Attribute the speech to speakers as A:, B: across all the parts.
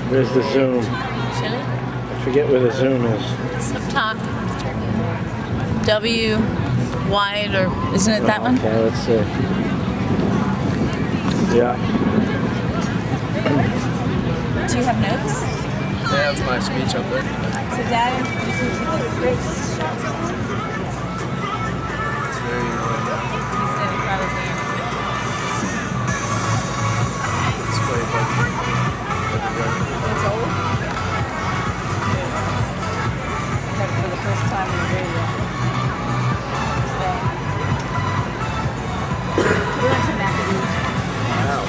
A: Where's the zoom?
B: Should it?
A: I forget where the zoom is.
B: It's up top. W wide, or isn't it that one?
A: Okay, let's see. Yeah.
B: Do you have notes?
C: Yeah, that's my speech up there.
B: So Dad, this is great.
C: It's very display everywhere.
B: It's old. Except for the first time in the radio. We went to McAdoo.
C: Wow.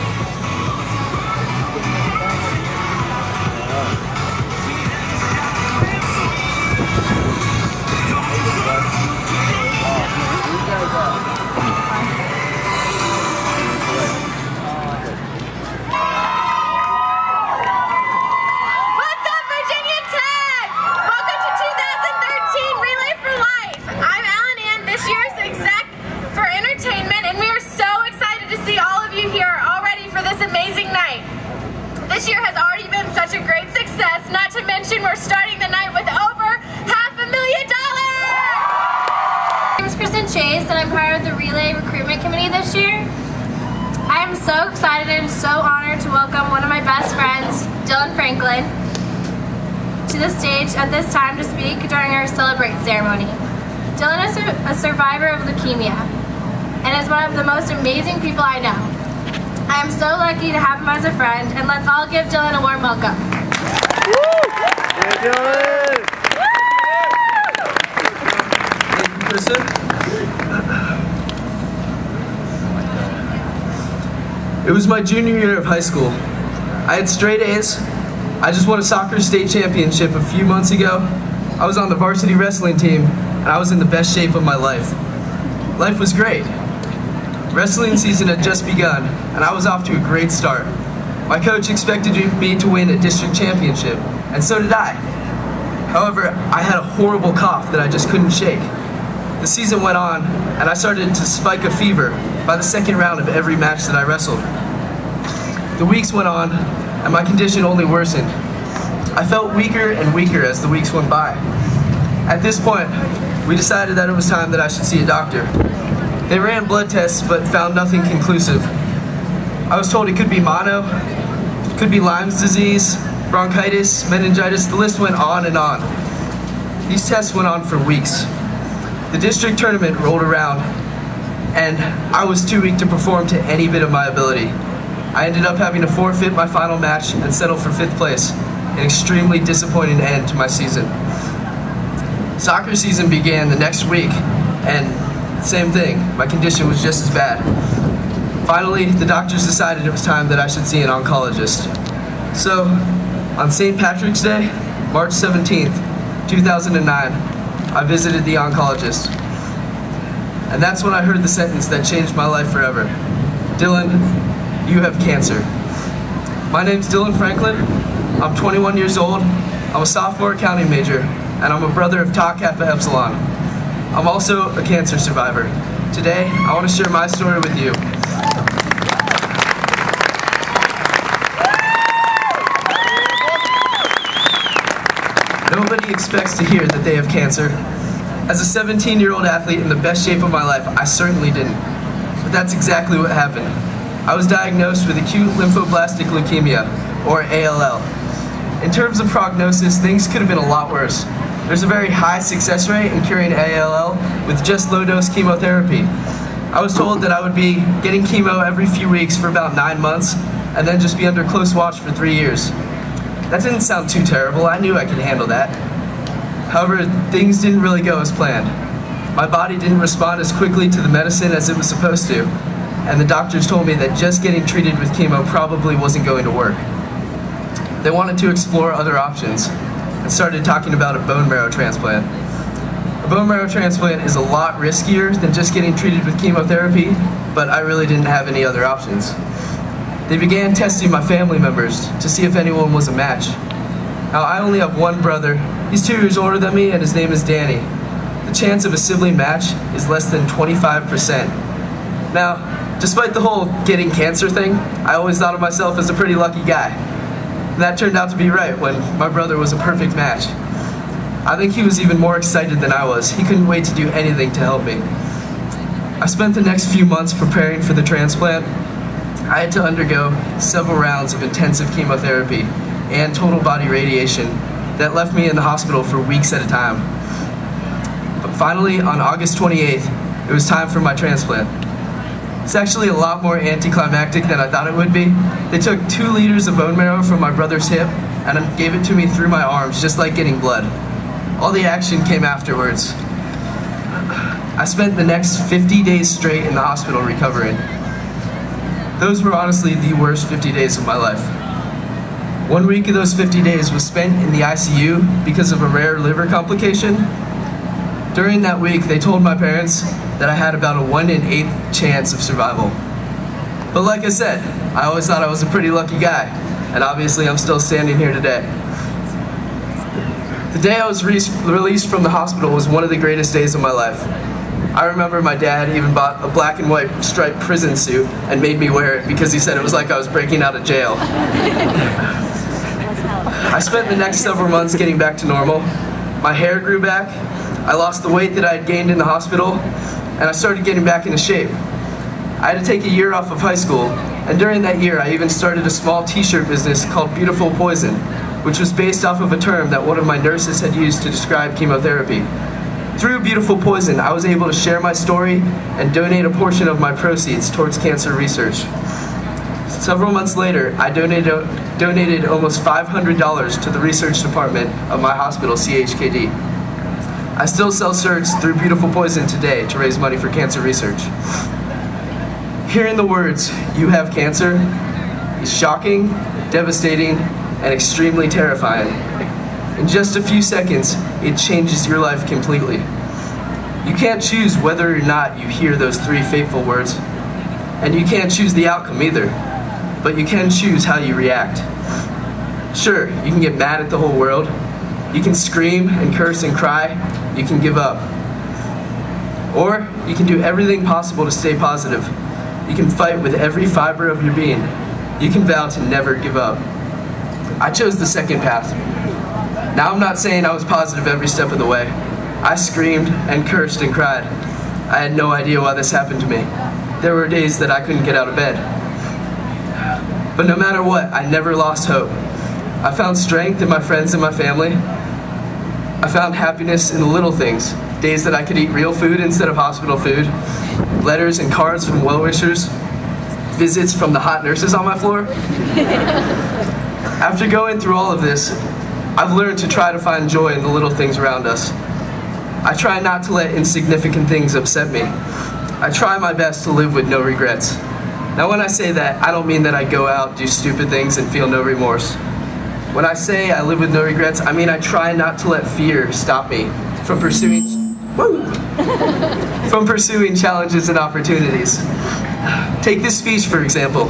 D: What's up, Virginia Tech? Welcome to 2013 Relay for Life. I'm Alan Ann, this year's exec for entertainment, and we are so excited to see all of you here all ready for this amazing night. This year has already been such a great success, not to mention we're starting the night with over $500,000! My name is Kristen Chase, and I'm part of the Relay Recruitment Committee this year. I am so excited and so honored to welcome one of my best friends, Dylan Franklin, to the stage at this time to speak during our Celebrate ceremony. Dylan is a survivor of leukemia and is one of the most amazing people I know. I am so lucky to have him as a friend, and let's all give Dylan a warm welcome.
A: Hey, Dylan!
C: Thank you, Kristen. It was my junior year of high school. I had straight A's. I just won a soccer state championship a few months ago. I was on the varsity wrestling team, and I was in the best shape of my life. Life was great. Wrestling season had just begun, and I was off to a great start. My coach expected me to win a district championship, and so did I. However, I had a horrible cough that I just couldn't shake. The season went on, and I started to spike a fever by the second round of every match that I wrestled. The weeks went on, and my condition only worsened. I felt weaker and weaker as the weeks went by. At this point, we decided that it was time that I should see a doctor. They ran blood tests, but found nothing conclusive. I was told it could be mono, it could be Lyme's disease, bronchitis, meningitis, the list went on and on. These tests went on for weeks. The district tournament rolled around, and I was too weak to perform to any bit of my ability. I ended up having to forfeit my final match and settle for 5th place, an extremely disappointing end to my season. Soccer season began the next week, and same thing, my condition was just as bad. Finally, the doctors decided it was time that I should see an oncologist. So, on St. Patrick's Day, March 17th, 2009, I visited the oncologist. And that's when I heard the sentence that changed my life forever. Dylan, you have cancer. My name's Dylan Franklin. I'm 21 years old. I'm a sophomore accounting major, and I'm a brother of Tau Kappa Epsilon. I'm also a cancer survivor. Today, I want to share my story with you. Nobody expects to hear that they have cancer. As a 17-year-old athlete in the best shape of my life, I certainly didn't. But that's exactly what happened. I was diagnosed with acute lymphoblastic leukemia, or ALL. In terms of prognosis, things could have been a lot worse. There's a very high success rate in curing ALL with just low-dose chemotherapy. I was told that I would be getting chemo every few weeks for about 9 months, and then just be under close watch for 3 years. That didn't sound too terrible. I knew I could handle that. However, things didn't really go as planned. My body didn't respond as quickly to the medicine as it was supposed to, and the doctors told me that just getting treated with chemo probably wasn't going to work. They wanted to explore other options and started talking about a bone marrow transplant. A bone marrow transplant is a lot riskier than just getting treated with chemotherapy, but I really didn't have any other options. They began testing my family members to see if anyone was a match. Now, I only have one brother. He's 2 years older than me, and his name is Danny. The chance of a sibling match is less than 25%. Now, despite the whole getting cancer thing, I always thought of myself as a pretty lucky guy. That turned out to be right when my brother was a perfect match. I think he was even more excited than I was. He couldn't wait to do anything to help me. I spent the next few months preparing for the transplant. I had to undergo several rounds of intensive chemotherapy and total body radiation that left me in the hospital for weeks at a time. But finally, on August 28th, it was time for my transplant. It's actually a lot more anticlimactic than I thought it would be. They took 2 liters of bone marrow from my brother's hip and gave it to me through my arms, just like getting blood. All the action came afterwards. I spent the next 50 days straight in the hospital recovering. Those were honestly the worst 50 days of my life. 1 week of those 50 days was spent in the ICU because of a rare liver complication. During that week, they told my parents that I had about a 1 in 8 chance of survival. But like I said, I always thought I was a pretty lucky guy, and obviously I'm still standing here today. The day I was released from the hospital was one of the greatest days of my life. I remember my dad even bought a black and white striped prison suit and made me wear it because he said it was like I was breaking out of jail. I spent the next several months getting back to normal. My hair grew back, I lost the weight that I had gained in the hospital, and I started getting back into shape. I had to take a year off of high school, and during that year I even started a small t-shirt business called Beautiful Poison, which was based off of a term that one of my nurses had used to describe chemotherapy. Through Beautiful Poison, I was able to share my story and donate a portion of my proceeds towards cancer research. Several months later, I donated almost $500 to the research department of my hospital, CHKD. I still sell shirts through Beautiful Poison today to raise money for cancer research. Hearing the words, "You have cancer," is shocking, devastating, and extremely terrifying. In just a few seconds, it changes your life completely. You can't choose whether or not you hear those 3 fateful words, and you can't choose the outcome either, but you can choose how you react. Sure, you can get mad at the whole world, you can scream and curse and cry, you can give up. Or you can do everything possible to stay positive. You can fight with every fiber of your being. You can vow to never give up. I chose the second path. Now I'm not saying I was positive every step of the way. I screamed and cursed and cried. I had no idea why this happened to me. There were days that I couldn't get out of bed. But no matter what, I never lost hope. I found strength in my friends and my family. I found happiness in the little things. Days that I could eat real food instead of hospital food. Letters and cards from well-wishers. Visits from the hot nurses on my floor. After going through all of this, I've learned to try to find joy in the little things around us. I try not to let insignificant things upset me. I try my best to live with no regrets. Now when I say that, I don't mean that I go out, do stupid things, and feel no remorse. When I say I live with no regrets, I mean I try not to let fear stop me from pursuing challenges and opportunities. Take this speech, for example.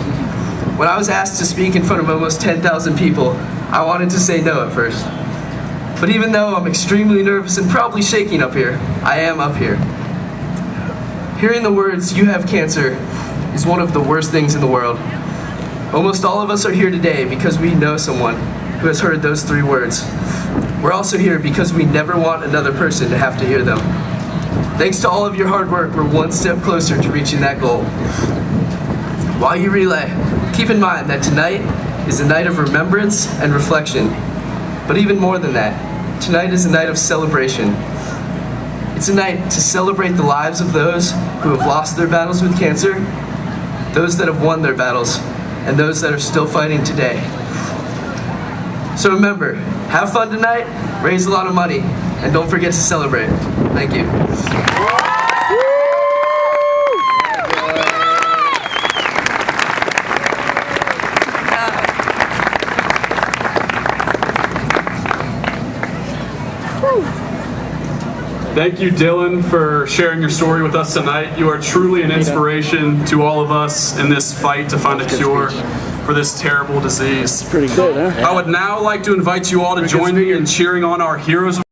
C: When I was asked to speak in front of almost 10,000 people, I wanted to say no at first. But even though I'm extremely nervous and probably shaking up here, I am up here. Hearing the words, "You have cancer," is one of the worst things in the world. Almost all of us are here today because we know someone who has heard those 3 words. We're also here because we never want another person to have to hear them. Thanks to all of your hard work, we're one step closer to reaching that goal. While you relay, keep in mind that tonight is a night of remembrance and reflection. But even more than that, tonight is a night of celebration. It's a night to celebrate the lives of those who have lost their battles with cancer, those that have won their battles, and those that are still fighting today. So remember, have fun tonight, raise a lot of money, and don't forget to celebrate. Thank you.
E: Thank you, Dylan, for sharing your story with us tonight. You are truly an inspiration to all of us in this fight to find a cure for this terrible disease.
A: Pretty good, huh?
E: I would now like to invite you all to join me in cheering on our heroes.